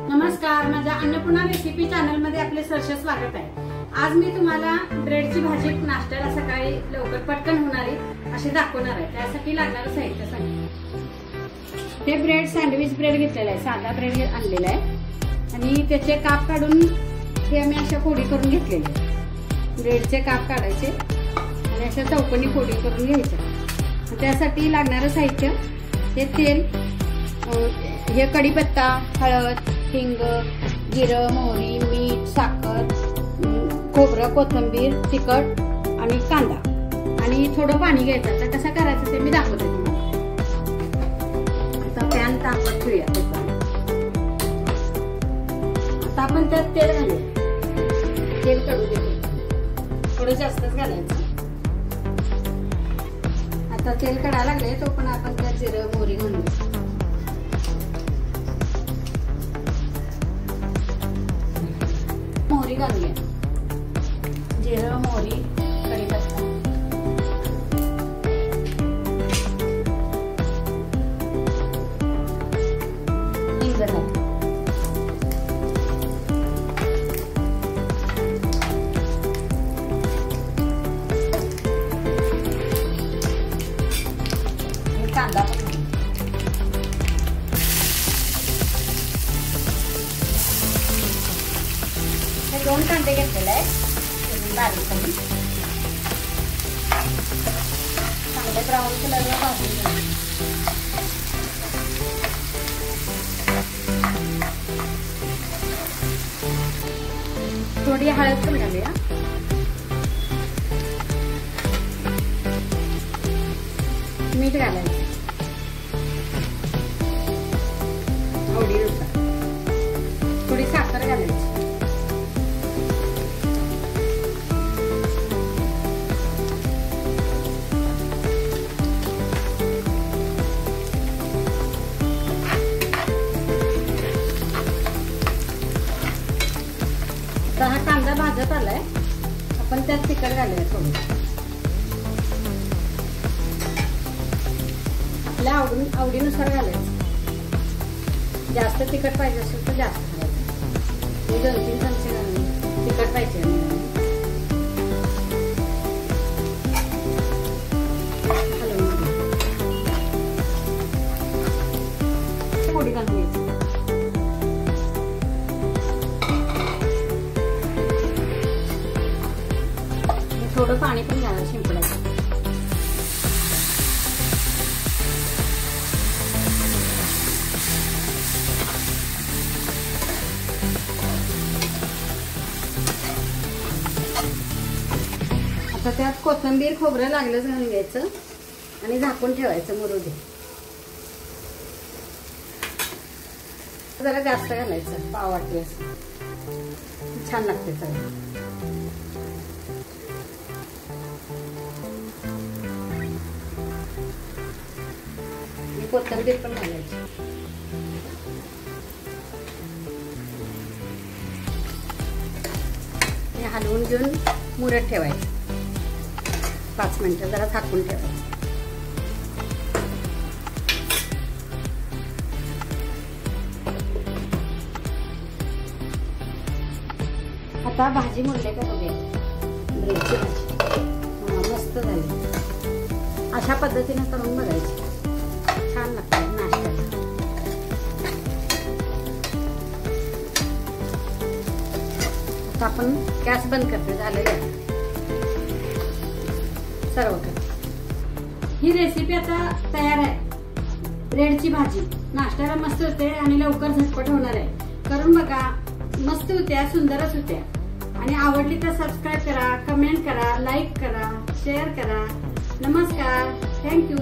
नमस्कार, माझ्या Annapurna recipe channel मध्ये आपले सहर्ष स्वागत आहे। आज मी तुम्हाला ब्रेडची भाजी नाश्त्याला सकाळी लवकर पटकन होणारी अशी दाखवणार आहे। त्यासाठी लागणारं साहित्य सांगते। हे ब्रेड सँडविच ब्रेड घेतलेला आहे, साधा ब्रेड आणलेला आहे आणि त्याचे काप काढून हे आम्ही अशा फोडी करून घेतलेले आहे। ब्रेडचे काप काढायचे आणि अशा चौकोनी फोडी करून घ्यायच्या। त्यासाठी लागणारं साहित्य हे तेल, हे कढीपत्ता, हळद, हिंग, जिरं, मोहरी, मीठ, साखर, खोबरं, कोथिंबीर, तिखट आणि कांदा आणि थोडं पाणी घ्यायचं। आता कसं करायचं ते मी दाखवते तुम्हाला। आता पॅन तापत ठेवूया। आता आपण त्यात तेल घालूया। तेल कडू देतो, थोडं जास्तच घालायचं। आता तेल कडायला लागले तो पण आपण त्यात जिरं, मोहरी घालूया। मोहरी घालूया, जिरं, मोहरी, कढीपत्ता, हिंग घालूया। कांदा दोन कांदे घेतलेले आहेत बारीक करून चांगले ब्राऊन कलरला भाजून घ्या। थोडी हळद पण घालूया। मीठ घालायचं आवडीनुसार, थोडी साखर घालायची। आता हा कांदा भाजत आलाय, आपण त्यात तिखट घालूया थोडं। आपल्या आवडीनुसार घालायचं। जास्त तिखट पाहिजे असेल तर जास्त घालायचं। मी 2-3 चमचे घालून तिखट पाहिजे फोडी घालून घ्यायची। थोडं पाणी पण घालायचं शिंपडायचं। आता त्यात कोथिंबीर, खोबरं लागलंच घालून घ्यायचं आणि झाकून ठेवायचं मुरू दे। जरा जास्त घालायचं, पाव वाटी असं छान लागते सगळं। कोथिंबीर पण घालायची। हलवून घेऊन मुरत ठेवायचं 5 मिनिटं, जरा झाकून ठेवायचं। आता भाजी मुरले का बघूया। ब्रेडची भाजी मस्त झाली। अशा पद्धतीने करून बघायची, छान लागते नाश्त्याला। आता आपण गॅस बंद करते, झालेलं आहे। सर्व कर। ही रेसिपी आता तयार आहे। ब्रेडची भाजी नाश्त्याला मस्त होते आणि लवकर झटपट होणार आहे। करून बघा, मस्त होत्या, सुंदरच होत्या। आणि आवडली तर सबस्क्राईब करा, कमेंट करा, लाईक करा, शेअर करा। नमस्कार, थँक्यू।